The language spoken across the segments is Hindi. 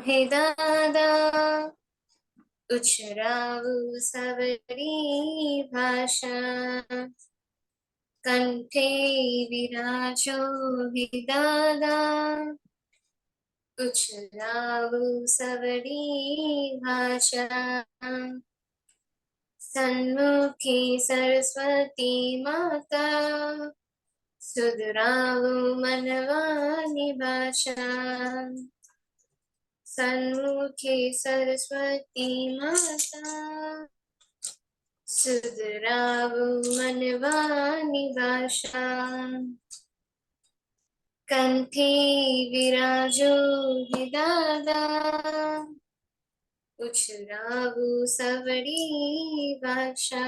हे दादा उछरावु सवरी भाषा कंठे विराजो हे दादा उछरावु सवरी भाषा सन्मुखी सरस्वती माता सुधरावु मनवानी भाषा सन्मुखे सरस्वती माता सुधरावु मनवानी भाषा कंठे विराजो हे दादा उछरावु सवरी भाषा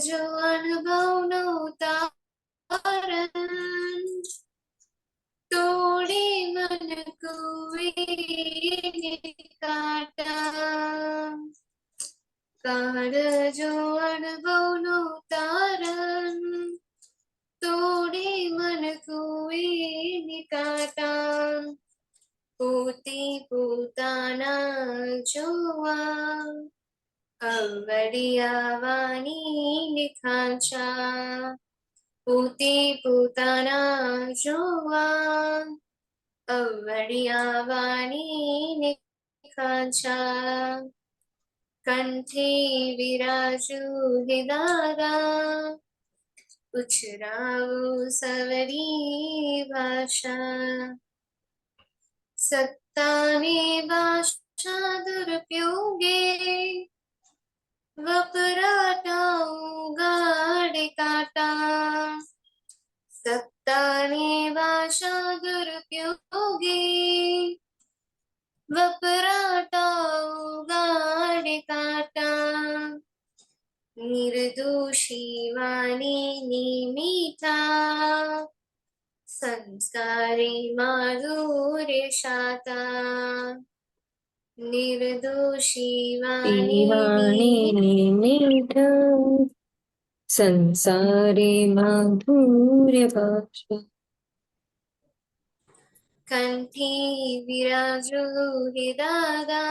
जो अनुभव नो तारण तोड़े मन कुएं काटा कार जो अनुभव नो तारण तोड़े मन कुएं काटा पोते पोताना जोवा अवडियावानी निखांचा पोते पोताना जोवा अवडियावानी निखांचा कंठे विराजु हे दादा उछरावु सवरी भाषा सत्ता ने भाषा दुरुपयोगे वपराटाऊ गाड़े काटा सत्ता ने भाषा दुरुपयोगे वपराटाऊ गाड़े काटा निर्दोषी वाणी निमीठा संस्कारी माधुर्य शाता निर्दोषी वाणी निमीठ संसारे माधुर्य भाषा कंठी विराजो हे दादा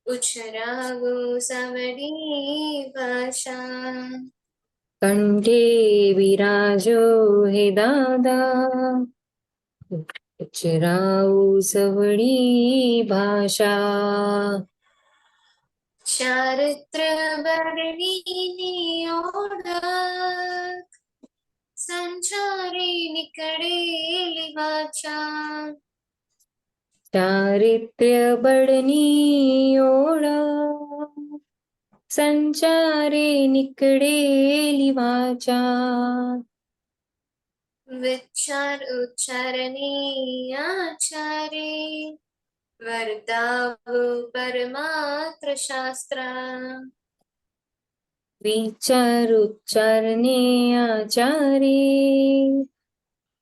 उछरावु सवरी भाषा कंठे विराजो हे दादा उछरावु सवरी भाषा चारित्र बरनी ओढ़क संचारी निकड़ेली वाचा चारित्र्य बड़नी ओळा संचारे निकडेली वाचा विचार उच्चारणे आचारे वर्तावु परमात्र शास्त्र विचार उच्चारणे आचारे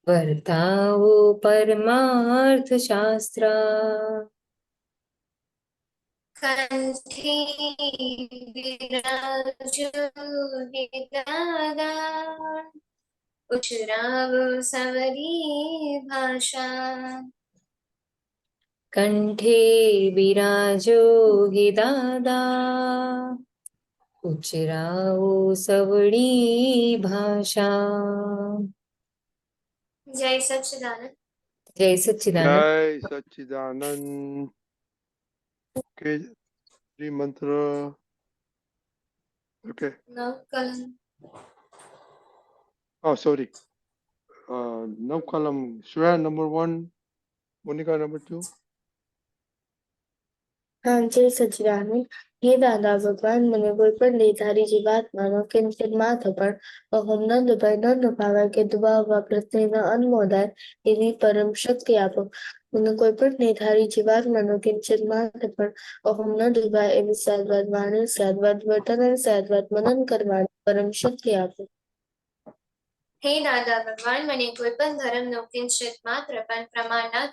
वर्तावो परमार्थ शास्त्र कंठी विराजो हे दादा उछरावु सवरी भाषा कंठे विराजो हे दादा उचरावो सवडी भाषा। जय सच्चिदानंद। जय सच्चिदानंद। जय सच्चिदानंद। ओके जी मंत्र ओके सॉरी नव कलम श्रेया नंबर 1 मोनिका नंबर 2। हाँ जय सच्चिदानंद। हे दादा भगवान મને કોઈ પણ નિર્ધારી વાત માનો કે માથ પણ અહમ ન દુભાય ન દુભાવાય કે દુભાવવા પ્રત્યેના અનુમોદાય એવી પરમ શક્તિ આપો। મને કોઈ પણ નિર્ધારી વાત માનો કે માથ પણ અહમ ન દુભાય એવી સાદવાદ વાણી સાદવાદ વર્તન અને સાદવાદ મનન કરવાની પરમ શક્તિ આપો। हे दादा भगवान મને કોઈ પણ ધર્મનો કિંચિત માત્ર પણ પ્રમાણ ના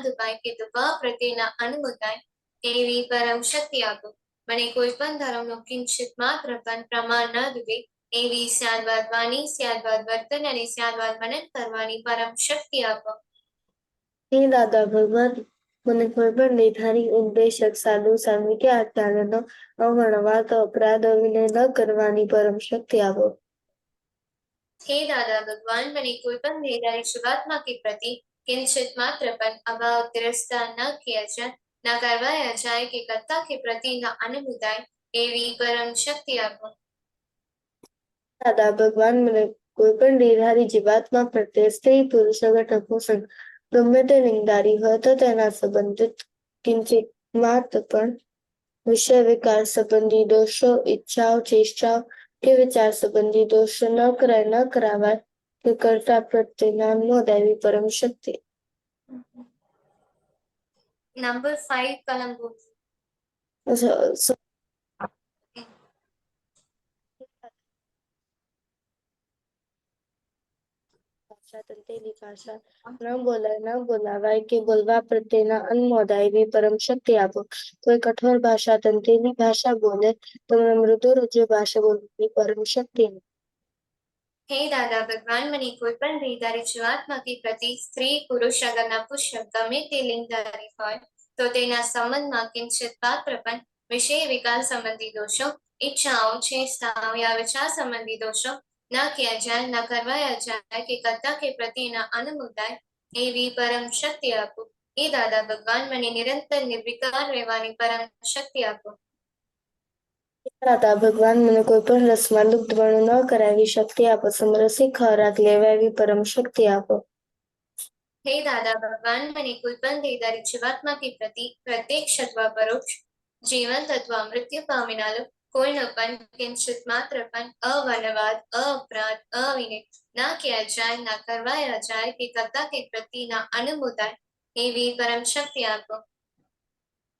દુભાય કે દુભાવ પ્રત્યેના અનુમોદાય એવી પરમ શક્તિ આપો। મને કોઈ પણ ધર્મનો કિંચિત માત્ર પણ પ્રમાણ ના દુભે એવી સ્યાદવાદ વાણી, સ્યાદવાદ વર્તન અને સ્યાદવાદ મનન કરવાની પરમ શક્તિ આપો. હે દાદા ભગવાન, મને કોઈ પણ નિર્ધારિત ઉદ્દેશક, સાધુ, સાધ્વી કે આચાર્યનો અવગણવા તો અપરાધ વિનય ન કરવાની પરમ શક્તિ આપો. हे दादा भगवान, મને કોઈ પણ નિર્ધારિત શુભાત્મા કે પ્રતિ કિંचित मात्र પણ અભાવ तिरस्कार न किया जाए, न करवाया जाए कि कर्ता के प्रति न अनुभूताय एवी परम शक्ति आपो. દાદા ભગવાન, મને કોઈ પણ નિર્ધારિત જીવાત્મા પ્રત્યે સ્ત્રી, પુરુષ, ઘટક, પોષણ ગમે તે લિંગધારી હોય તો તેના સંબંધિત કિંચિત માત્ર પણ વિષય વિકાર સંબંધી દોષો, ઈચ્છાઓ, ચેષ્ટાઓ કે વિચાર સંબંધી દોષો ન કરાવાય કે કરતા પ્રત્યે નામ નોંધાવી પરમ શક્તિ. Number 5 column book. તંતેલી ભાષા ન બોલાય, ન બોલાવાય કે બોલવા પ્રત્યેના અન્નમોદાય એવી પરમ શક્તિ આપો. કોઈ કઠોર ભાષા, તંતેલી ભાષા બોલે તો મને મૃદુ રુજુ ભાષા બોલવાની પરમ શક્તિ આપો. हे दादा भगवान, મને કોઈ પણ નિર્ધારિત જીવાત્મા કે પ્રતિ સ્ત્રી, પુરુષ, અગર નપુંસક ગમે તે લિંગધારી હોય તો તેના સંબંધમાં કિંचित માત્ર પણ વિષય વિકાર સંબંધી દોષો, ઈચ્છાઓ, ચેષ્ટાઓ या विचार संबंधी दोषों न किया जाए, न करवाया जाए कि कर्ता के प्रति न अनुभूताय एवी परम शक्ति आपो. हे दादा भगवान, મને નિરંતર નિર્વિકાર રહેવાની પરમ શક્તિ આપો. દાદા ભગવાન, મને કોઈ પણ રસમાં દુગ્ધવર્ણ ન કરાવી શક્તિ આપો. સમરસી ખોરાક લેવા એવી પરમ શક્તિ આપો. हे दादा भगवान, મને કોઈ પણ નિર્ધારિત જીવાત્મા કે પ્રતિ પ્રત્યક્ષ અથવા પરોક્ષ જીવંત અથવા મૃત્યુ પામેલાનો કોઈનો પણ કિંचित માત્ર પણ અવર્ણવાદ, અપરાધ, અવિનય ના किया जाए, ના કરવાયા જાય કે કર્તા કે પ્રતિ ના અનુભૂતાય એવી પરમ શક્તિ આપો.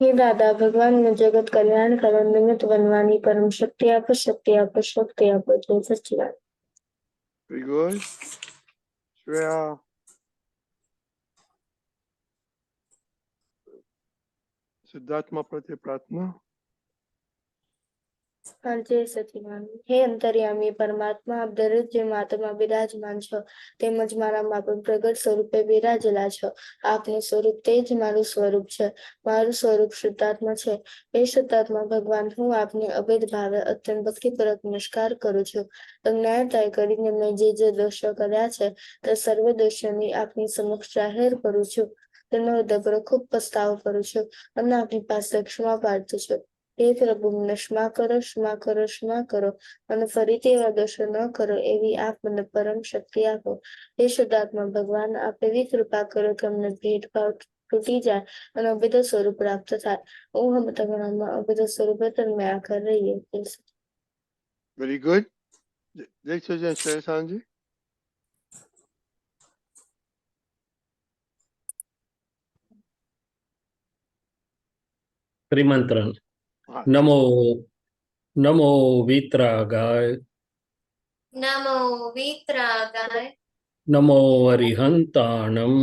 હે દાદા ભગવાન, મને જગત કલ્યાણ કરવા નિમિત્ત બનવાની પરમ શક્તિ આપો, શક્તિ આપો, શક્તિ આપો. જય સચ્ચિદાનંદ. Very good. Shreya. સિદ્ધાર્થમાં પ્રત્યે પ્રાર્થના. જય સચિદાનંદ. હે અંતર્યામી પરમાત્મા, આપ દરેક જે માતામાં બિરાજમાન છો તેમજ મારામાં પણ પ્રગટ સ્વરૂપે બિરાજેલા છો. આપનું સ્વરૂપ તે જ મારું સ્વરૂપ છે. મારું સ્વરૂપ શુદ્ધાત્મા છે. એ શુદ્ધાત્મા ભગવાન, હું આપને અભેદ ભાવે અત્યંત ભક્તિપૂર્વક નમસ્કાર કરું છું. અજ્ઞાનતાએ કરીને મેં જે દોષો કર્યા છે તે સર્વ દોષોની આપની સમક્ષ જાહેર કરું છું. તેનો દગડો ખૂબ પસ્તાવો કરું છું અને આપની પાસે ક્ષમા પ્રાર્થું છું. હે પ્રભુ, મને ક્ષમા કરો, ક્ષમા કરો, ક્ષમા કરો અને ફરીથી એવા દોષો ન કરો એવી આપ મને પરમ શક્તિ આપો. હે શુદ્ધાત્મા ભગવાન, આપ એવી કૃપા કરો કે અમને ભેદભાવ તૂટી જાય અને અભેદ સ્વરૂપ પ્રાપ્ત થાય. હું તમારામાં અભેદ સ્વરૂપે તમે આખર રહીએ. Very good. જય સચિદાનંદ શેરસાનજી. ત્રિમંત્રણ. હા. નમો નમો વિતરાગાય, નમો વિતરાગાય, નમો અરિહંતાણમ,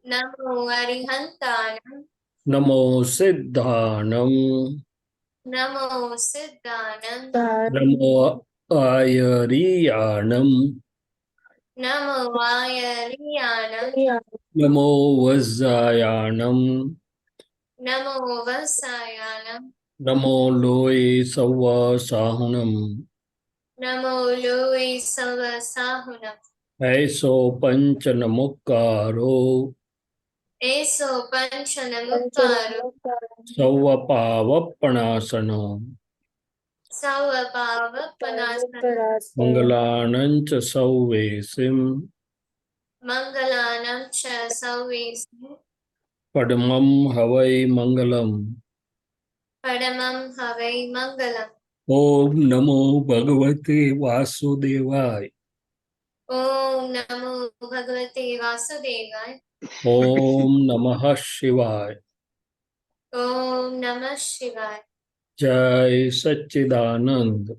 નમો અરિહંતાણમ, નમો સિદ્ધાણમ, નમો સિદ્ધાનમ, નમો આયરિયાણમ, નમો વાયરિયાણમ, નમો વજ્જાયાણમ, નમો વસાયાણમ, નમો લોય સવ્વાસાહુણમ, નમો લોય સવસાહુનમ, ऐसो पंच नमुक्कारो એસો પંચનમુક્કારો सव पावपणासनो સૌ પાવપનાસન, मंगलानंच सौवेसिम મંગલાનમ ચ સૌવેસ્મિ पद्मं हवै मंगलम. પરમં હવૈ મંગલમ. ओम नमो भगवते वासुदेवाय. ઓમ નમો ભગવતે વાસુદેવાય. ओम नमः शिवाय. ઓમ નમઃ શિવાય. जय सच्चिदानंद.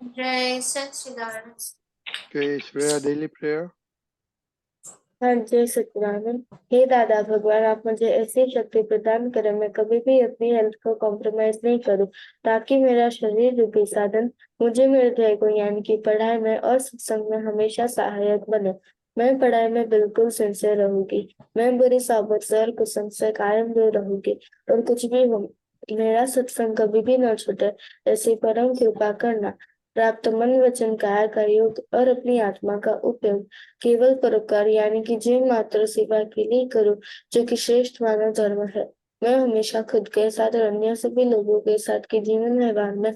જય સચ્ચિદાનંદ. Okay, Shreya, daily prayer. हाँ जय सच्चिदानंद। हे दादा भगवान, आप मुझे ऐसी शक्ति प्रदान करें, मैं कभी भी अपनी हेल्थ को कॉम्प्रोमाइज नहीं करूं, ताकि मेरा शरीर रूपी साधन मुझे मेरे ध्येय को यानी कि पढ़ाई में और सत्संग में हमेशा सहायक बने। मैं पढ़ाई में बिल्कुल सिंसियर रहूंगी। मैं बुरी सोबत से और कुसंग से कायम दूर रहूंगी, और कुछ भी हो, मेरा सत्संग कभी भी न छूटे, ऐसी परम कृपा करना। प्राप्त मन वचन काया का योग और अपनी आत्मा का उपयोग केवल परोपकार यानी कि जीव मात्र सेवा के लिए करूं, जो कि श्रेष्ठ मानव धर्म है। मैं हमेशा खुद के साथ और अन्य सभी लोगों के साथ के जीवन व्यवहार में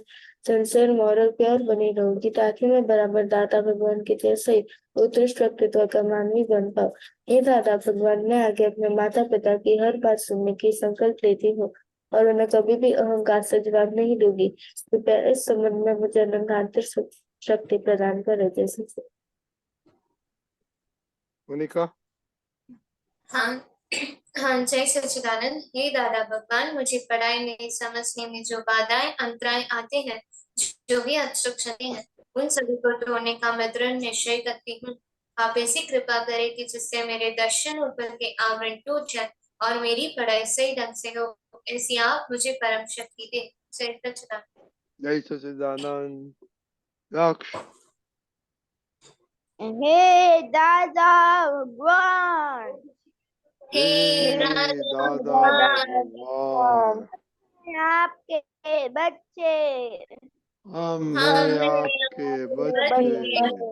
सिंसियर मॉरल प्योर बनी रहूंगी, ताकि मैं बराबर दाता भगवान के जैसे ही उत्कृष्ट व्यक्तित्व का मानवी बन पाऊं। ये दादा भगवान, मैं आगे अपने माता पिता की हर बात सुनने की संकल्प लेती हूँ, और उन्हें कभी भी अहंकार से जवाब नहीं दूंगी। कृपया इस संबंध में मुझे अनंतांतर शक्ति प्रदान करे। जैसे मोनिका। हाँ हाँ जय सच्चिदानंद। हे दादा भगवान, मुझे पढ़ाई में समझने में जो बाधाएं अंतराय आते हैं, जो भी ऑब्स्ट्रक्शन हैं, उन सभी को तोड़ने का मैं दृढ़ निश्चय करती हूँ। आप ऐसी कृपा करें कि जिससे मेरे दर्शन ऊपर के आवरण टूट जाए और मेरी पढ़ाई सही ढंग से हो, ऐसी आप मुझे परम शक्ति दे। जय सच्चिदानंद। जय सच्चिदानंद। दक्ष। हे दादा भगवान, हे हे दादा दादा भगवान, भगवान, मैं आपके बच्चे हम हम हैं हैं आपके आपके बच्चे।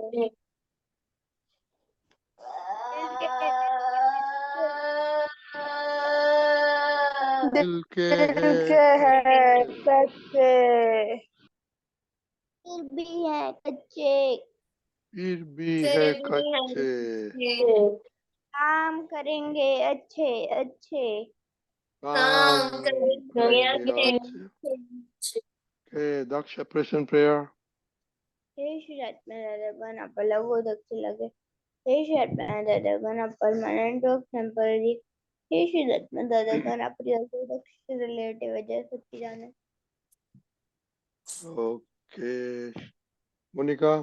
बच्चे। दिल के दिल के हैं हैं कच्चे, कच्चे, फिर भी हैं कच्चे, फिर भी फिर है भी हम कच्चे। काम करेंगे अच्छे अच्छे। काम काम करेंगे करेंगे अच्छे। अच्छे। Okay, Daksh, separation prayer. हे श्री आत्मा आपण लघु दक्ष लगे, हे श्री आत्मा दादा परमानेंट और टेम्पररी, हे श्री आत्मा दादा अपनी लघु दक्ष से रिलेटिव वजह सच्ची जाने। Okay, Monica.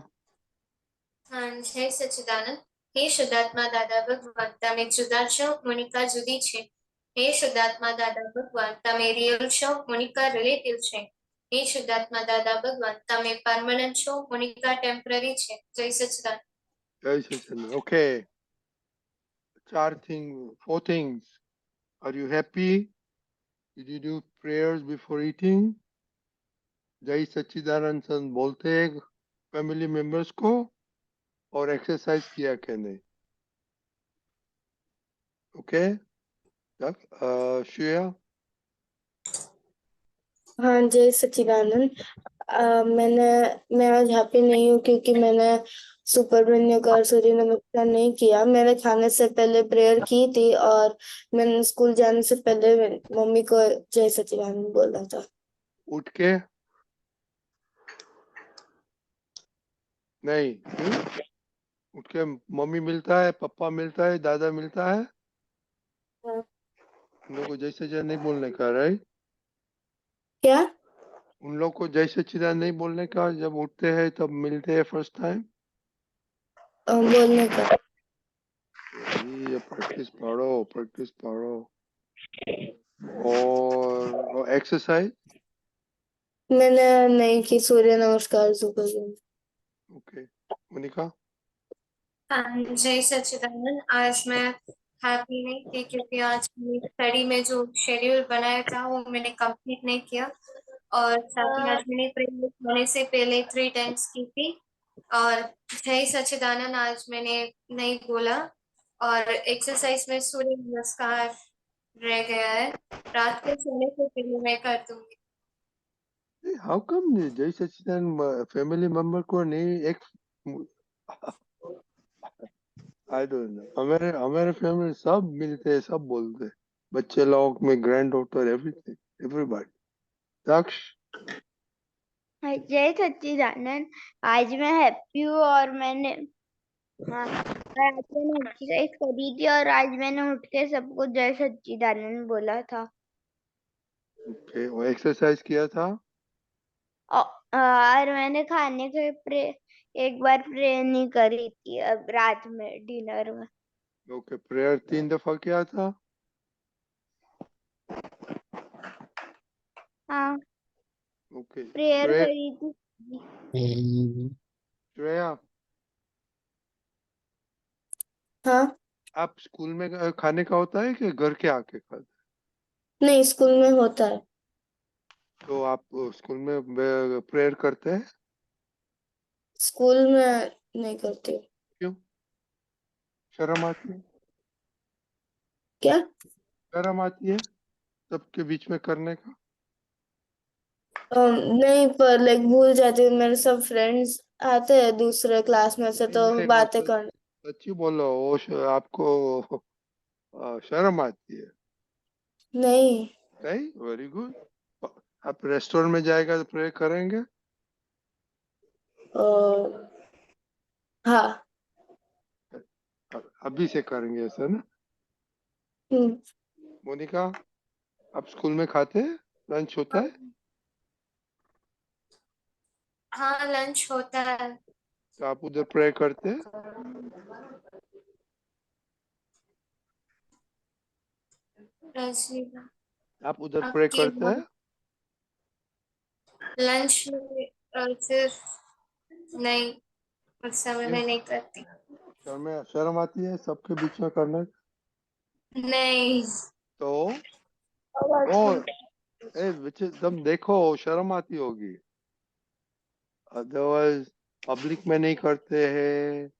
હા જય સચ્ચિદાનંદ। હે શુદ્ધાત્મા દાદા ભગવાન, તમે જુદા છો, મોનિકા જુદી છે। હે શુદ્ધાત્મા દાદા ભગવાન, તમે રિયલ છો, મોનિકા રિલેટિવ છે। હે શુદ્ધાત્મા દાદા ભગવાન, તમે પરમનન્ટ છો, મોનિકા ટેમ્પરરી છે। જય સચ્ચિદાનંદ। Jai Sachin. Okay, four things. Are you happy? Did you do prayers before eating? Jai Sachidanand San बोलते हैं फैमिली मेंबर्स को, और एक्सरसाइज किया क्या नहीं? ओके, श्रेया। हाँ जय सच्चिदानंद। मैं आज हैप्पी नहीं हूँ, क्योंकि मैंने सुब्रमण्य का सूर्य नमस्कार नहीं किया। मैंने खाने से पहले प्रेयर की थी, और मैंने स्कूल जाने से पहले मम्मी को जय सच्चिदानंद बोला था। उठ के नहीं, क्यों? उठ के मम्मी मिलता है, पापा मिलता है, दादा मिलता है, हाँ। उन लोग को जय सच्चिदानंद नहीं बोलने का, राइट? क्या? उन लोग को जय सच्चिदानंद नहीं बोलने का, जब उठते हैं तब मिलते हैं फर्स्ट टाइम। बोलने का। ये प्रैक्टिस पढ़ो। और एक्सरसाइज मैंने नहीं की सूर्य नमस्कार सुबह में। ओके। मोनिका। हाँ जय सच्चिदानंद। आज मैं हैप्पी नहीं थी, क्योंकि आज स्टडी में जो शेड्यूल बनाया था वो मैंने कंप्लीट नहीं किया, और साथ ही आज मैंने प्रेयर होने से पहले 3 टाइम्स की थी। और जय सच्चिदानंद आज मैंने नहीं बोला, और एक्सरसाइज में सूर्य नमस्कार रह गया है, रात को सोने से पहले मैं कर दूंगी। हाउ कम जय सच्चिदानंद फैमिली मेंबर को नहीं? एक आई डोंट नो, हमारे फैमिली सब मिलते हैं, सब बोलते हैं, बच्चे लोग में, ग्रैंड डॉटर, एवरीथिंग, एवरीबॉडी। दक्ष। जय सच्चिदानंद। आज मैं हैप्पी हूँ, और मैंने आज मैंने एक्सरसाइज करी थी, और आज मैंने उठ के सबको जय सच्चिदानंद बोला था। ओके, वो एक्सरसाइज किया था। और मैंने खाने के एक बार प्रे नहीं करी थी अब रात में डिनर में। ओके, प्रेयर 3 दफा किया था। हाँ, ओके, प्रेयर करी थी। श्रेया, हाँ, आप स्कूल में खाने का होता है कि घर के आके खाते? नहीं स्कूल में होता है। तो आप स्कूल में प्रेयर करते हैं? स्कूल में नहीं करती। क्यों? शर्म आती है? क्या? शर्म आती है सबके बीच में करने का? नहीं, पर लाइक भूल जाती हूँ। मेरे सब फ्रेंड्स आते हैं दूसरे क्लास में से, नहीं तो नहीं, वो बातें करने। सच्ची बोलो, वो आपको शर्म आती है? नहीं। नहीं, वेरी गुड। आप रेस्टोरेंट में जाएगा तो प्रे करेंगे? अ, हाँ। अभी से करेंगे ऐसा ना? हम्म। मोनिका, आप स्कूल में खाते हैं? लंच होता है? हाँ, लंच होता है। तो आप उधर प्रे करते हैं? रजीला, आप उधर प्रे आपकी करते हैं? लंच में सिर्फ नहीं, उस समय क्यों? में नहीं करती। शर्म आती है सबके बीच में करने? नहीं। तो ओ, तुम देखो, शर्म आती होगी, अदरवाइज पब्लिक में नहीं करते हैं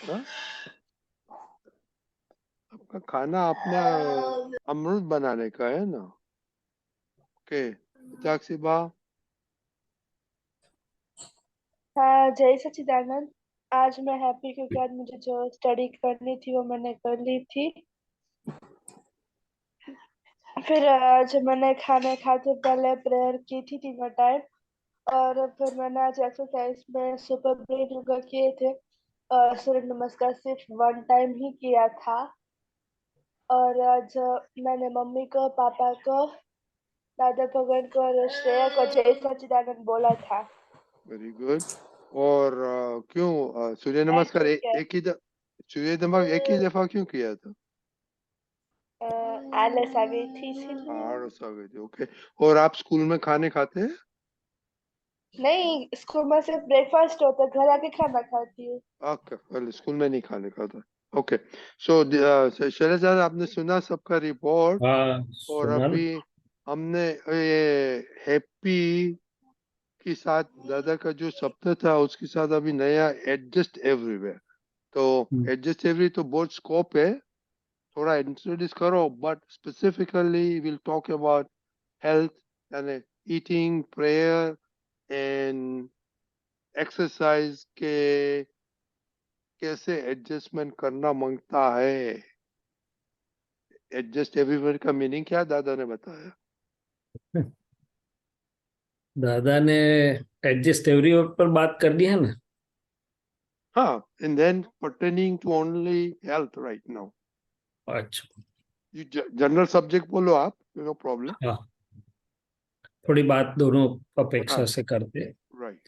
ना? आपका खाना अपना अमृत बनाने का है ना? ओके, साक्षीबा, हाँ, जय सच्चिदानंद। आज मैं हैप्पी क्योंकि आज मुझे जो स्टडी करनी थी वो मैंने कर ली थी। फिर आज मैंने खाने खाते पहले प्रेयर की थी 3 टाइम। और फिर मैंने आज एक्सरसाइज में सुपर ब्रेन योगा किए थे। और सूर्य नमस्कार सिर्फ 1 टाइम ही किया था। और आज मैंने मम्मी को, पापा को, दादा भगवान को और श्रेया को जय सच्चिदानंद बोला था। Very good. और क्यों सूर्य नमस्कार एक ही दफा क्यों किया था? आलस आ गई थी इसीलिए। आलस आ गई थी, ओके। और आप स्कूल में खाने खाते हैं? नहीं, स्कूल में सिर्फ ब्रेकफास्ट होता है, घर आके खाना खाती हूँ। ओके, well, स्कूल में नहीं खाने का था। ओके, सो शैलजा, आपने सुना सबका रिपोर्ट। हाँ, और सुना ना। अभी हमने ये हैप्पी के साथ दादा का जो शब्द था उसके साथ अभी नया एडजस्ट एवरीवेयर। तो एडजस्ट एवरी तो बहुत स्कोप है, थोड़ा इंट्रोड्यूस करो, but specifically will talk about health यानी ईटिंग, प्रेयर एंड एक्सरसाइज के कैसे एडजस्टमेंट करना मांगता है। एडजस्ट एवरीवेयर का मीनिंग क्या दादा ने बताया? दादा ने एडजस्ट एवरीवर पर बात कर दी है ना। हाँ, and then pertaining to only health right now. अच्छा। You जनरल सब्जेक्ट बोलो आप, नो प्रॉब्लम। हाँ, थोड़ी बात दोनों हाँ, अपेक्षा से करते हैं। राइट।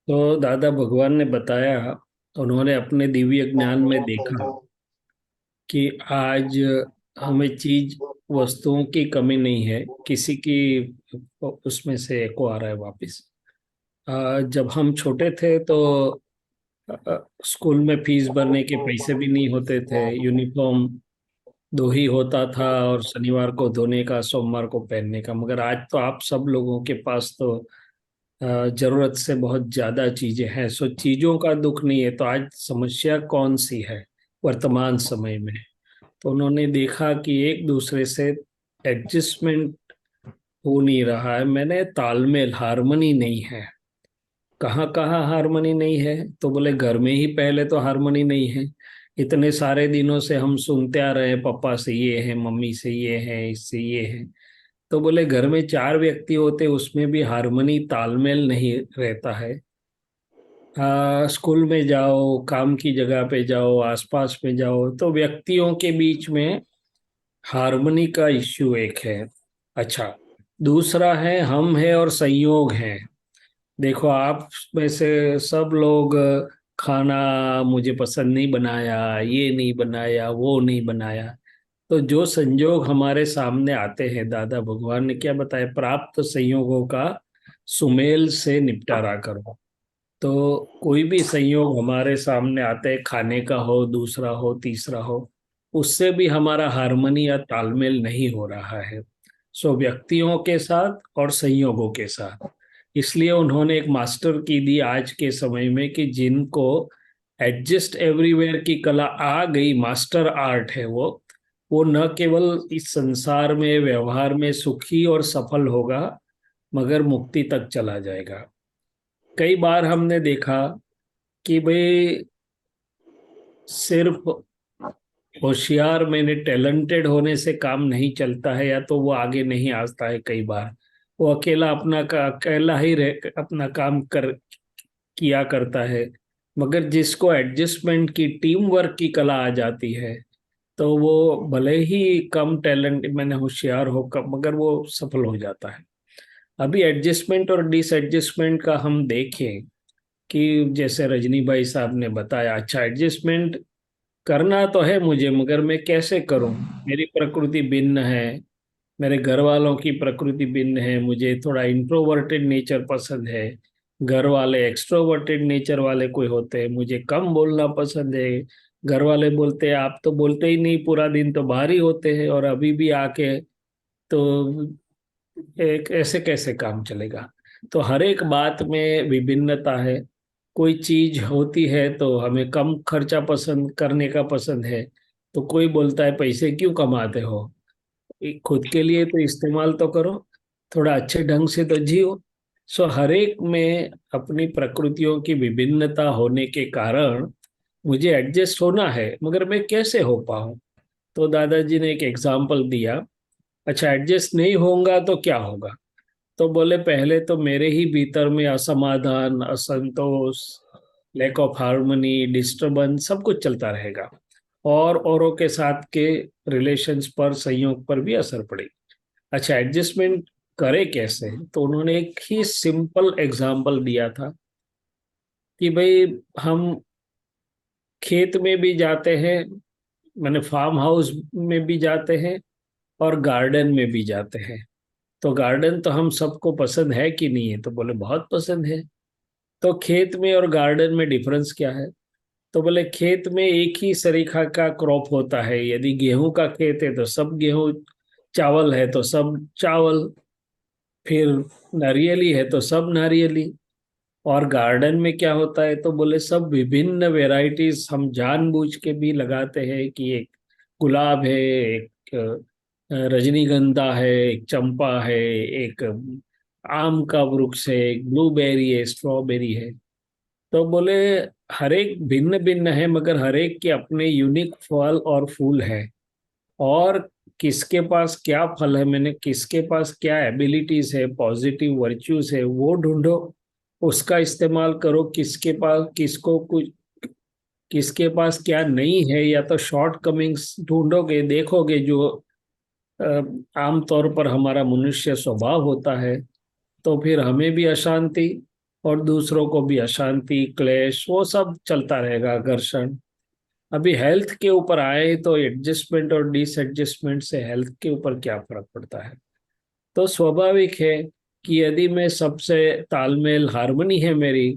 तो दादा भगवान ने बताया, उन्होंने अपने दिव्य ज्ञान में देखा कि आज हमें चीज वस्तुओं की कमी नहीं है, किसी की। उसमें से एको आ रहा है वापिस। जब हम छोटे थे तो स्कूल में फीस भरने के पैसे भी नहीं होते थे, यूनिफॉर्म दो ही होता था, और शनिवार को धोने का, सोमवार को पहनने का। मगर आज तो आप सब लोगों के पास तो जरूरत से बहुत ज्यादा चीजें हैं। सो चीजों का दुख नहीं है, तो आज समस्या कौन सी है वर्तमान समय में? तो उन्होंने देखा कि एक दूसरे से एडजस्टमेंट हो नहीं रहा है, मैंने तालमेल, हारमोनी नहीं है। कहाँ कहाँ हारमोनी नहीं है? तो बोले घर में ही पहले तो हारमोनी नहीं है। इतने सारे दिनों से हम सुनते आ रहे हैं, पापा से ये है, मम्मी से ये है, इससे ये है। तो बोले घर में 4 व्यक्ति होते, उसमें भी हारमोनी, तालमेल नहीं रहता है। स्कूल में जाओ, काम की जगह पे जाओ, आसपास में जाओ, तो व्यक्तियों के बीच में हारमोनी का इश्यू एक है। अच्छा, दूसरा है हम है और संयोग है। देखो, आप में से सब लोग खाना मुझे पसंद नहीं बनाया, ये नहीं बनाया, वो नहीं बनाया। तो जो संयोग हमारे सामने आते हैं, दादा भगवान ने क्या बताया, प्राप्त संयोगों का सुमेल से निपटारा करो। तो कोई भी संयोग हमारे सामने आते हैं, खाने का हो, दूसरा हो, तीसरा हो, उससे भी हमारा हार्मनी या तालमेल नहीं हो रहा है। सो व्यक्तियों के साथ और संयोगों के साथ, इसलिए उन्होंने एक मास्टर की दी आज के समय में कि जिनको एडजस्ट एवरीवेयर की कला आ गई, मास्टर आर्ट है वो न केवल इस संसार में व्यवहार में सुखी और सफल होगा, मगर मुक्ति तक चला जाएगा। कई बार हमने देखा कि भाई सिर्फ होशियार मैंने टैलेंटेड होने से काम नहीं चलता है, या तो वो आगे नहीं आता है। कई बार वो अकेला ही अपना काम कर किया करता है, मगर जिसको एडजस्टमेंट की, टीम वर्क की कला आ जाती है, तो वो भले ही कम टैलेंट मैंने होशियार हो कम, मगर वो सफल हो जाता है। अभी एडजस्टमेंट और डिसएडजस्टमेंट का हम देखें कि जैसे रजनी भाई साहब ने बताया, अच्छा एडजस्टमेंट करना तो है मुझे, मगर मैं कैसे करूं? मेरी प्रकृति भिन्न है, मेरे घर वालों की प्रकृति भिन्न है। मुझे थोड़ा इंट्रोवर्टेड नेचर पसंद है, घर वाले एक्सट्रोवर्टेड नेचर वाले कोई होते हैं। मुझे कम बोलना पसंद है, घर वाले बोलते हैं आप तो बोलते ही नहीं, पूरा दिन तो बाहर ही होते हैं और अभी भी आके, तो एक ऐसे कैसे काम चलेगा? तो हर एक बात में विभिन्नता है। कोई चीज होती है तो हमें कम खर्चा पसंद करने का पसंद है, तो कोई बोलता है पैसे क्यों कमाते हो, खुद के लिए तो इस्तेमाल तो करो, थोड़ा अच्छे ढंग से तो जियो। सो हर एक में अपनी प्रकृतियों की विभिन्नता होने के कारण मुझे एडजस्ट होना है, मगर मैं कैसे हो पाऊं? तो दादाजी ने एक एग्जाम्पल दिया। अच्छा एडजस्ट नहीं होऊंगा तो क्या होगा? तो बोले पहले तो मेरे ही भीतर में असमाधान, असंतोष, लैक ऑफ हार्मनी, डिस्टरबेंस सब कुछ चलता रहेगा, और औरों के साथ के रिलेशंस पर, संयोग पर भी असर पड़ेगी। अच्छा एडजस्टमेंट करे कैसे? तो उन्होंने एक ही सिंपल एग्जाम्पल दिया था कि भाई हम खेत में भी जाते हैं, मैंने फार्म हाउस में भी जाते हैं, और गार्डन में भी जाते हैं। तो गार्डन तो हम सबको पसंद है कि नहीं है? तो बोले बहुत पसंद है। तो खेत में और गार्डन में डिफरेंस क्या है? तो बोले खेत में एक ही सरीखा का क्रॉप होता है, यदि गेहूं का खेत है तो सब गेहूं, चावल है तो सब चावल, फिर नारियली है तो सब नारियली। और गार्डन में क्या होता है? तो बोले सब विभिन्न वेराइटीज हम जानबूझ के भी लगाते हैं कि एक गुलाब है, एक रजनीगंधा है, एक चंपा है, एक आम का वृक्ष है, एक ब्लूबेरी है, स्ट्रॉबेरी है। तो बोले हर एक भिन्न भिन्न है, मगर हर एक के अपने यूनिक फल और फूल है। और किसके पास क्या फल है, मैंने किसके पास क्या एबिलिटीज है, पॉजिटिव वर्च्यूज है, वो ढूंढो, उसका इस्तेमाल करो। किसके पास किसको कुछ, किसके पास क्या नहीं है, या तो शॉर्ट कमिंग्स ढूंढोगे, देखोगे, जो आमतौर पर हमारा मनुष्य स्वभाव होता है, तो फिर हमें भी अशांति और दूसरों को भी अशांति, क्लेश, वो सब चलता रहेगा, घर्षण। अभी हेल्थ के ऊपर आए तो एडजस्टमेंट और डिसएडजस्टमेंट से हेल्थ के ऊपर क्या फर्क पड़ता है? तो स्वाभाविक है कि यदि मैं सबसे तालमेल, हार्मनी है मेरी,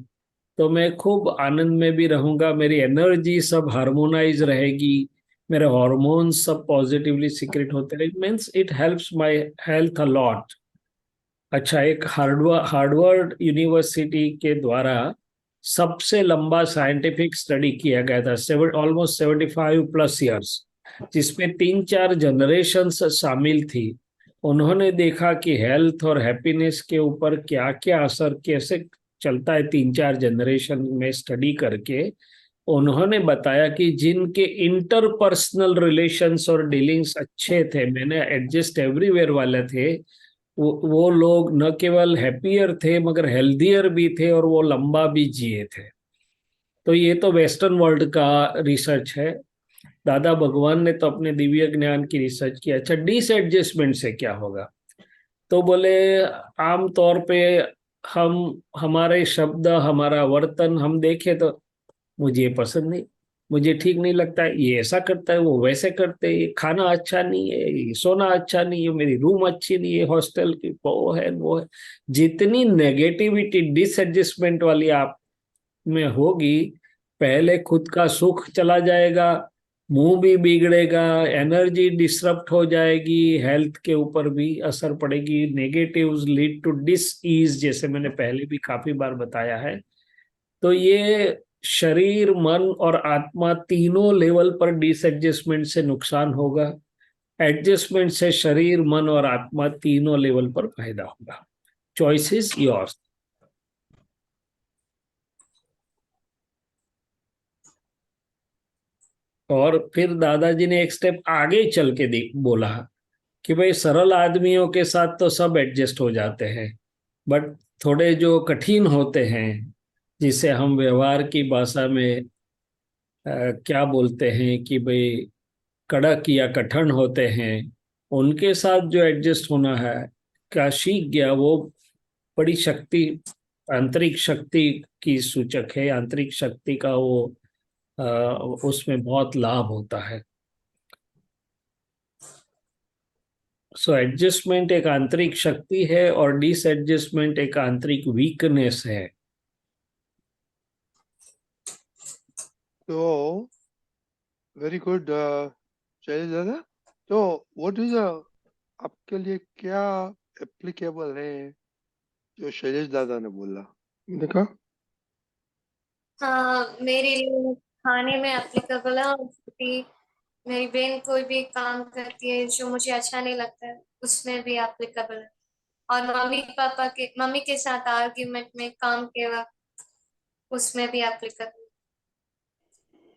तो मैं खूब आनंद में भी रहूंगा, मेरी एनर्जी सब हार्मोनाइज रहेगी, मेरे हॉर्मोन्स सब पॉजिटिवली सीक्रेट होते रहे, means it helps my health a lot. अच्छा एक हार्वर्ड यूनिवर्सिटी के द्वारा सबसे लंबा साइंटिफिक स्टडी किया गया था, ऑलमोस्ट 75+ ईयर्स, जिसमें 3-4 जनरेशन्स शामिल थी। उन्होंने देखा कि हेल्थ और हैप्पीनेस के ऊपर क्या क्या असर कैसे चलता है, 3-4 जनरेशन में स्टडी करके उन्होंने बताया कि जिनके इंटरपर्सनल रिलेशंस और डीलिंग्स अच्छे थे, मैंने एडजस्ट एवरीवेयर वाले थे, वो लोग न केवल हैप्पियर थे मगर हेल्दियर भी थे, और वो लंबा भी जिए थे। तो ये तो वेस्टर्न वर्ल्ड का रिसर्च है। दादा भगवान ने तो अपने दिव्य ज्ञान की रिसर्च की। अच्छा डिसएडजस्टमेंट से क्या होगा? तो बोले आम तौर पे हम, हमारे शब्द, हमारा वर्तन हम देखें तो मुझे ये पसंद नहीं, मुझे ठीक नहीं लगता है, ये ऐसा करता है, वो वैसे करते हैं, ये खाना अच्छा नहीं है, ये सोना अच्छा नहीं है, मेरी रूम अच्छी नहीं है, हॉस्टल की वो है। जितनी नेगेटिविटी डिसएडजस्टमेंट वाली आप में होगी, पहले खुद का सुख चला जाएगा, मुंह भी बिगड़ेगा, एनर्जी डिसरप्ट हो जाएगी, हेल्थ के ऊपर भी असर पड़ेगी, negatives lead to disease, जैसे मैंने पहले भी काफी बार बताया है। तो ये शरीर, मन और आत्मा तीनों लेवल पर डिसएडजस्टमेंट से नुकसान होगा, एडजस्टमेंट से शरीर, मन और आत्मा तीनों लेवल पर फायदा होगा। Choice is yours. और फिर दादाजी ने एक स्टेप आगे चल के बोला कि भाई सरल आदमियों के साथ तो सब एडजस्ट हो जाते हैं, बट थोड़े जो कठिन होते हैं, जिसे हम व्यवहार की भाषा में क्या बोलते हैं कि भाई कड़क या कठिन होते हैं, उनके साथ जो एडजस्ट होना है, क्या सीख गया वो बड़ी शक्ति, आंतरिक शक्ति की सूचक है, आंतरिक शक्ति का वो अ, उसमें बहुत लाभ होता है। सो एडजस्टमेंट एक आंतरिक शक्ति है और डिसएडजस्टमेंट एक आंतरिक वीकनेस है। तो वेरी गुड शैलेश दादा। तो व्हाट इज आपके लिए क्या एप्लीकेबल है जो शैलेश दादा ने बोला? देखा, हाँ, मेरे लिए खाने में एप्लीकेबल है, और भी मेरी बहन कोई भी काम करती है जो मुझे अच्छा नहीं लगता है, उसमें भी एप्लीकेबल है। और मम्मी के साथ आर्ग्यूमेंट में काम के वक्त, उसमें भी एप्लीकेबल।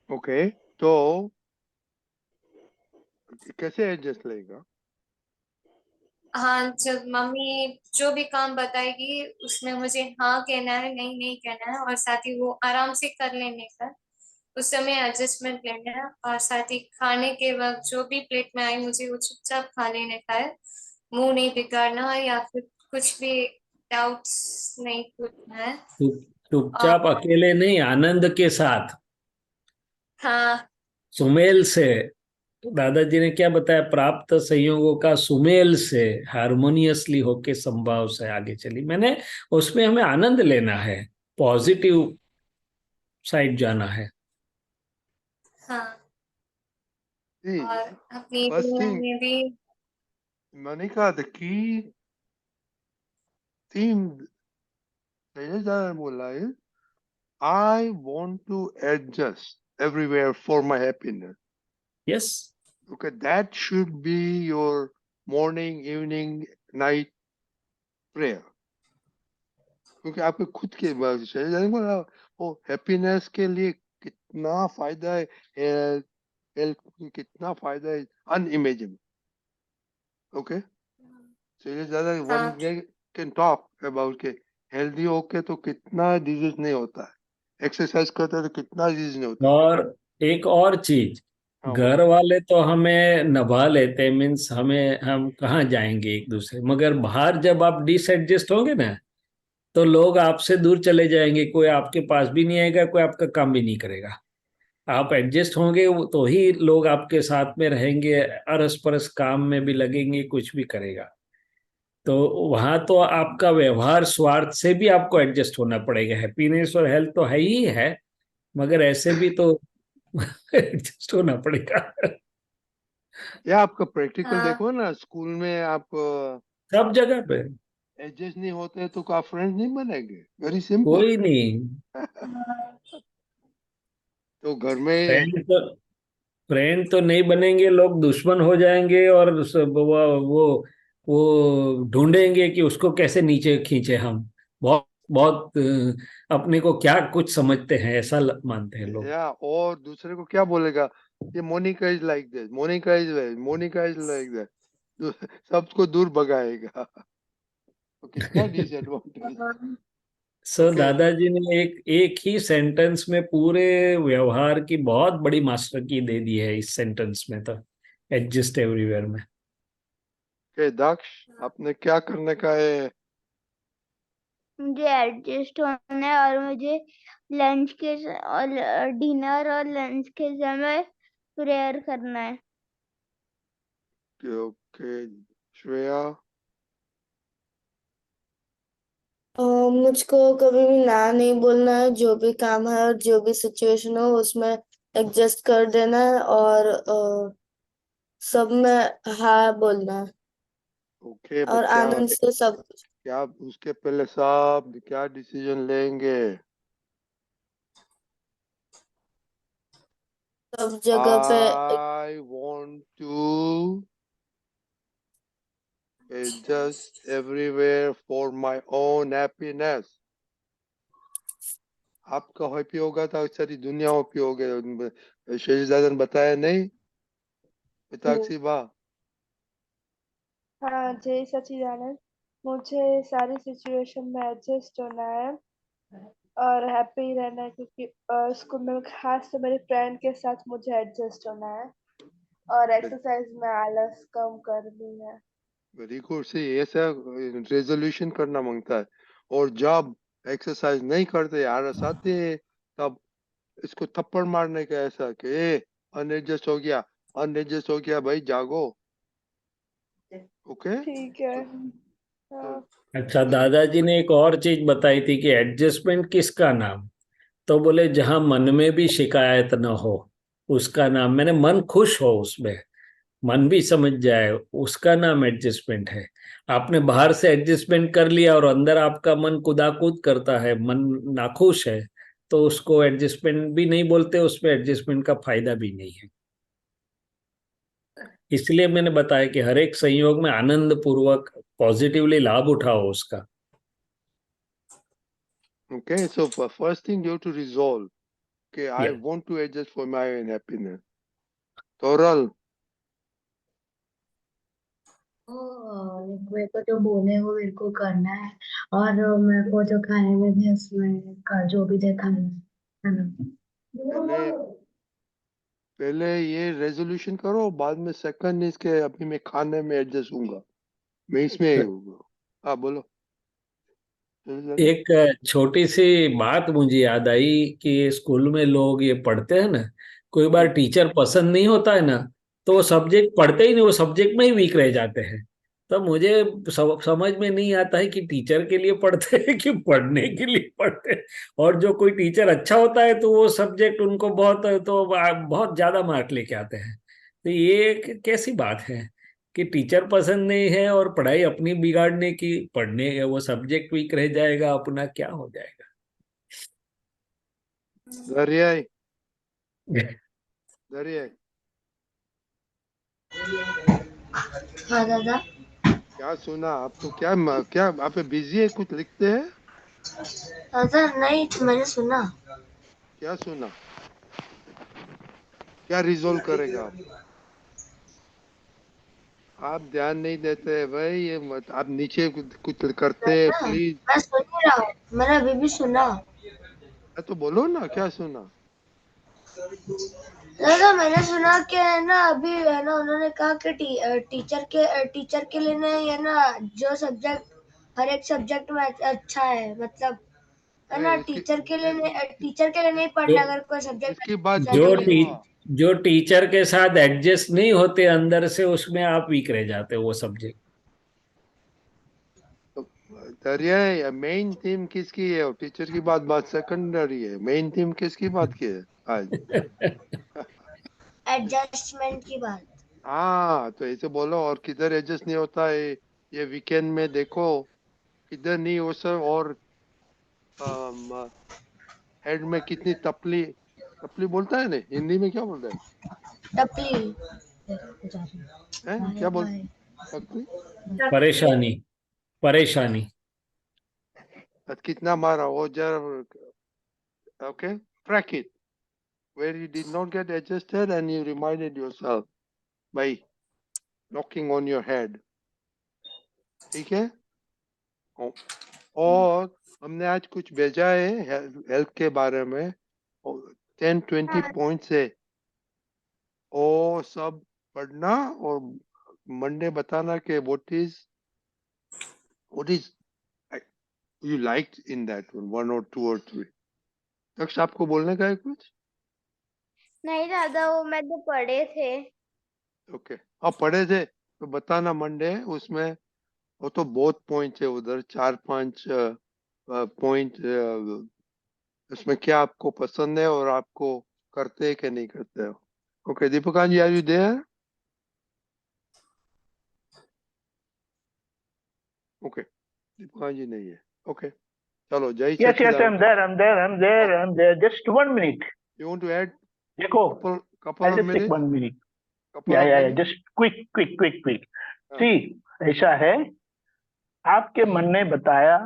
ओके। तो कैसे एडजस्ट लगेगा? हाँ, जब मम्मी जो भी काम बताएगी उसमें मुझे हाँ कहना है, नहीं नहीं कहना है, और साथ ही वो आराम से कर लेने का, उस समय एडजस्टमेंट लेना है। और साथ ही खाने के वक्त जो भी प्लेट में आई मुझे वो चुपचाप खा लेने का है, मुंह नहीं बिगाड़ना है या फिर कुछ भी डाउट्स नहीं पूछना है। चुपचाप और अकेले नहीं, आनंद के साथ, हाँ, सुमेल से। दादाजी ने क्या बताया, प्राप्त संयोगों का सुमेल से, हारमोनियसली होके संभाव से आगे चली। मैंने उसमें हमें आनंद लेना है, पॉजिटिव साइड जाना है। हाँ, See, और अपनी first दुनिया thing, में भी। Monica, the key theme Shailesh दादा ने बोला है, I want to adjust everywhere for my happiness. Yes, Okay, that should be your morning, evening, night prayer. क्योंकि आपके खुद के शैलेश दादा ने बोला वो हैप्पीनेस के लिए कितना फायदा है, हेल्थ हेल्थ कितना फायदा है, अनइमेजिनेबल। ओके, शैलेश दादा वन हाँ, कैन टॉक अबाउट के हेल्दी होके तो कितना डिजीज नहीं होता है, एक्सरसाइज करते हैं तो कितना डिजीज नहीं होता है। और एक और चीज, हाँ घर बोलो। वाले तो हमें नभा लेते, मीन्स हमें, हम कहाँ जाएंगे एक दूसरे, मगर बाहर जब आप डिसएडजस्ट होंगे ना, तो लोग आपसे दूर चले जाएंगे, कोई आपके पास भी नहीं आएगा, कोई आपका काम भी नहीं करेगा। आप एडजस्ट होंगे तो ही लोग आपके साथ में रहेंगे, अरस परस काम में भी लगेंगे, कुछ भी करेगा। तो वहां तो आपका व्यवहार स्वार्थ से भी आपको एडजस्ट होना पड़ेगा। हैप्पीनेस और हेल्थ तो है ही है, मगर ऐसे भी तो एडजस्ट होना पड़ेगा। या आपका प्रैक्टिकल हाँ, देखो ना, स्कूल में आप सब जगह पे एडजस्ट नहीं होते तो आप फ्रेंड्स नहीं बनेंगे, वेरी सिंपल। कोई नहीं। हाँ, तो घर में फ्रेंड तो फ्रेंड तो नहीं बनेंगे, लोग दुश्मन हो जाएंगे, और वो ढूंढेंगे कि उसको कैसे नीचे खींचे हम। बहुत बहुत अपने को क्या कुछ समझते हैं, ऐसा मानते हैं लोग। या और दूसरे को क्या बोलेगा, ये Monica is like this, Monica is like that, सबको दूर भगाएगा। तो कितना डिसएडवांटेज। हाँ, सो ओके, दादाजी ने एक एक ही सेंटेंस में पूरे व्यवहार की बहुत बड़ी मास्टर की दे दी है, इस सेंटेंस में तो, एडजस्ट एवरीवेयर में। दक्ष आपने क्या करने का है? मुझे एडजस्ट होना है और मुझे लंच के और डिनर और लंच के समय प्रेयर करना है। ओके श्रेया। मुझको कभी भी ना नहीं बोलना है, जो भी काम है और जो भी सिचुएशन हो उसमें एडजस्ट कर देना है, और सब में हाँ बोलना है, ओके और बच्चा, आनंद से सब क्या उसके पहले सब क्या डिसीजन लेंगे? सब जगह पे I want to adjust everywhere for my own happiness. आपका हैप्पी होगा तो सारी दुनिया हैप्पी हो गई। शेषदादा ने बताया नहीं मिताक्षी बा? हाँ जय सच्चिदानंद। मुझे सारी सिचुएशन में एडजस्ट होना है और हैप्पी रहना है, क्योंकि स्कूल में खास से मेरे फ्रेंड के साथ मुझे एडजस्ट होना है और एक्सरसाइज में आलस कम करनी है। वेरी गुड से ऐसा रेजोल्यूशन करना मांगता है, और जब एक्सरसाइज नहीं करते आलस आते हैं तब इसको थप्पड़ मारने का ऐसा कि अनएडजस्ट हो गया, अनएडजस्ट हो गया भाई जागो। ओके ठीक है। तो हाँ। अच्छा, दादाजी ने एक और चीज बताई थी कि एडजस्टमेंट किसका नाम, तो बोले जहां मन में भी शिकायत न हो उसका नाम, मैंने मन खुश हो उसमें, मन भी समझ जाए, उसका नाम एडजस्टमेंट है। आपने बाहर से एडजस्टमेंट कर लिया और अंदर आपका मन कुदाकूद करता है, मन नाखुश है, तो उसको एडजस्टमेंट भी नहीं बोलते, उसमें एडजस्टमेंट का फायदा भी नहीं है। इसलिए मैंने बताया कि हर एक संयोग में आनंद पूर्वक पॉजिटिवली लाभ उठाओ उसका। okay, so first thing you have to resolve कि I Yes. want to adjust for my own happiness. Toral मेरे को जो बोले वो मेरे को करना है, और मेरे को जो खाने में भी उसमें जो भी दे खाना है ना। पहले पहले ये रेजोल्यूशन करो, बाद में सेकंड इसके अभी मैं खाने में एडजस्ट हूँगा, मैं इसमें हूँगा। हाँ बोलो। एक छोटी सी बात मुझे याद आई कि स्कूल में लोग ये पढ़ते हैं ना, कोई बार टीचर पसंद नहीं होता है ना, तो वो सब्जेक्ट पढ़ते ही नहीं, वो सब्जेक्ट में ही वीक रह जाते हैं। तो मुझे समझ में नहीं आता है कि टीचर के लिए पढ़ते हैं कि पढ़ने के लिए पढ़ते हैं। और जो कोई टीचर अच्छा होता है तो वो सब्जेक्ट उनको बहुत ज्यादा मार्क लेके आते हैं। तो ये कैसी बात है कि टीचर पसंद नहीं है और पढ़ाई अपनी बिगाड़ने की, पढ़ने वो सब्जेक्ट वीक रह जाएगा, अपना क्या हो जाएगा। दरियाई दरियाई हाँ दादा। क्या सुना आपको? क्या आप बिजी है, कुछ लिखते हैं? दादा नहीं, तो मैंने सुना। क्या सुना? क्या रिजोल्व करेगा आप ध्यान नहीं देते भाई, ये मत आप नीचे कुछ करते हैं दादा प्लीज। मैं सुन ही रहा हूँ, मैंने अभी भी सुना। तो बोलो ना क्या सुना। दादा मैंने सुना कि है ना, अभी है ना उन्होंने कहा कि टीचर के लिए ना, ये ना जो सब्जेक्ट हर एक सब्जेक्ट में अच्छा है, मतलब है ना, इसकी टीचर के लिए नहीं जो पढ़ना, अगर कोई सब्जेक्ट इसकी बात जो छोड़ो सेकंड टी, ना। जो टीचर के साथ एडजस्ट नहीं होते अंदर से, उसमें आप वीक रह जाते हो वो सब्जेक्ट। दरिया मेन थीम किसकी है? टीचर की बात बात सेकेंडरी है, मेन थीम किसकी बात की है आज? एडजस्टमेंट की बात। हाँ तो ऐसे बोलो, और किधर एडजस्ट नहीं होता है ये वीकेंड में देखो, किधर नहीं हो सब। और हेड में कितनी तपली तपली बोलता है ना हिंदी में, क्या बोलता टपली। है क्या बोल तपली? परेशानी, परेशानी। कितना मारा वो जरा। Okay, crack it where you did not get adjusted and you reminded yourself by knocking on your head. ठीक है? और हमने आज कुछ भेजा है हेल्थ के बारे में, 10-20 पॉइंट्स है, वो सब पढ़ना और मंडे बताना कि what is you liked in that one or two or three? दक्ष, आपको बोलने का है कुछ? नहीं दादा, वो मैं तो पढ़े थे। ओके, आप पढ़े थे तो बताना मंडे, उसमें वो तो बहुत पॉइंट है उधर, 4-5 पॉइंट, उसमें क्या आपको पसंद है और आपको करते हैं कि नहीं करते हो। Okay Deepika ji, are you there? Okay, Deepika ji नहीं है। ओके, चलो जय Yes, yes, Sachchidanand. I'm there. Just 1 minute. You want to add देखो, couple I'll of just take minutes? 1 minute. Couple of Yeah. minutes? Just quick. हाँ। See, ऐसा है, आपके मन ने बताया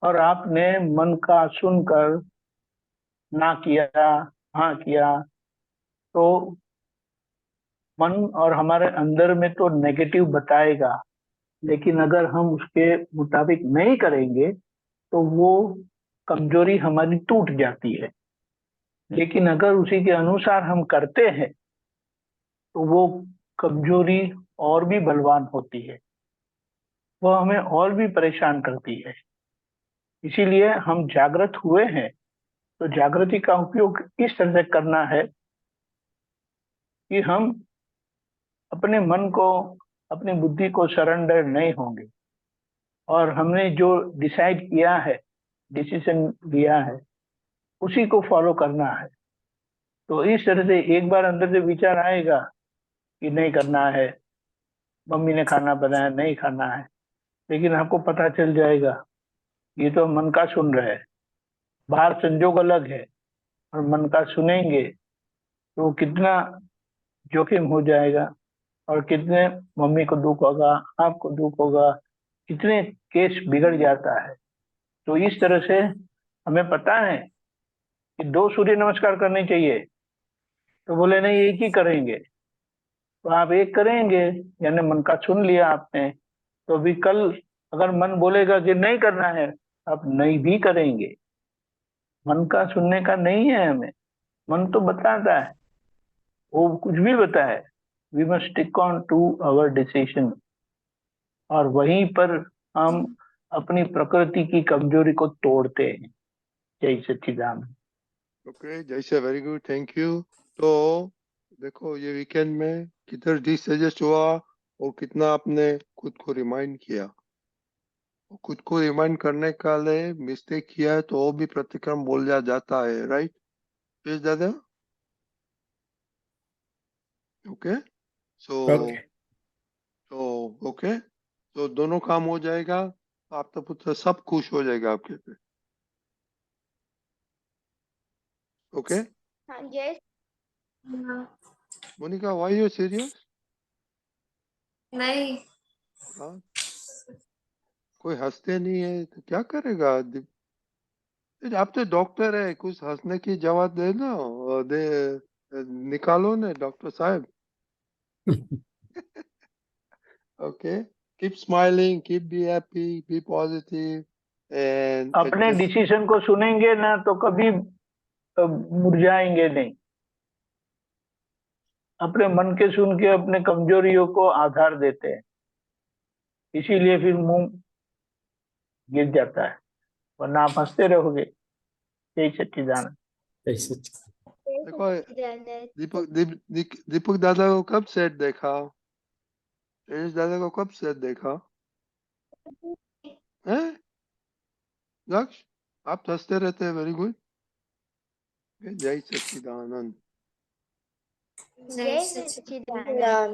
और आपने मन का सुनकर ना किया, हाँ किया, तो मन और हमारे अंदर में तो नेगेटिव बताएगा, लेकिन अगर हम उसके मुताबिक नहीं करेंगे तो वो कमजोरी हमारी टूट जाती है। लेकिन अगर उसी के अनुसार हम करते हैं तो वो कमजोरी और भी बलवान होती है, वो हमें और भी परेशान करती है। इसीलिए हम जागृत हुए हैं, तो जागृति का उपयोग इस तरह से करना है कि हम अपने मन को, अपनी बुद्धि को सरेंडर नहीं होंगे, और हमने जो डिसाइड किया है, डिसीजन लिया है, उसी को फॉलो करना है। तो इस तरह से एक बार अंदर से विचार आएगा कि नहीं करना है, मम्मी ने खाना बनाया नहीं खाना है, लेकिन आपको पता चल जाएगा ये तो मन का सुन रहे हैं, बाहर संजोग अलग है, और मन का सुनेंगे तो कितना जोखिम हो जाएगा, और कितने मम्मी को दुख होगा, आपको दुख होगा, कितने केस बिगड़ जाता है। तो इस तरह से हमें पता है कि 2 सूर्य नमस्कार करने चाहिए, तो बोले नहीं एक ही करेंगे, तो आप एक करेंगे, यानी मन का सुन लिया आपने, तो अभी कल अगर मन बोलेगा कि नहीं करना है, आप नहीं भी करेंगे। मन का सुनने का नहीं है हमें, मन तो बताता है, वो कुछ भी बताए, we must stick on to our decision, और वहीं पर हम अपनी प्रकृति की कमजोरी को तोड़ते हैं। जय सच्चिदानंद। ओके जैसे, वेरी गुड, थैंक यू। तो देखो ये वीकेंड में किधर डिसएडजस्ट हुआ और कितना आपने खुद को रिमाइंड किया। खुद को रिमाइंड करने का लिए मिस्टेक किया है तो वो भी प्रतिक्रम बोल जाता है, राइट? यस दादा? ओके, सो ओके, तो दोनों काम हो जाएगा, आप तो पुत्र सब खुश हो जाएगा आपके पे। ओके हाँ Jay. Monica, why you serious? नहीं, हाँ, कोई हंसते नहीं है तो क्या करेगा? आप तो डॉक्टर है, कुछ हंसने की जवाब दे ना, दे निकालो ना डॉक्टर साहब। Okay, keep smiling, keep be happy, be positive, and अपने डिसीजन को सुनेंगे ना तो कभी मुरझाएंगे नहीं। अपने मन के सुन के अपने कमजोरियों को आधार देते हैं, इसीलिए फिर मुंह गिर जाता है, वरना आप हंसते रहोगे। जय सच्चिदानंद। देखो दीपक दादा को कब सेट देखा? दादा को कब सेट देखा? हैं? लक्ष्य, आप हंसते रहते हैं, वेरी गुड। जय सच्चिदानंद। जय सच्चिदानंद।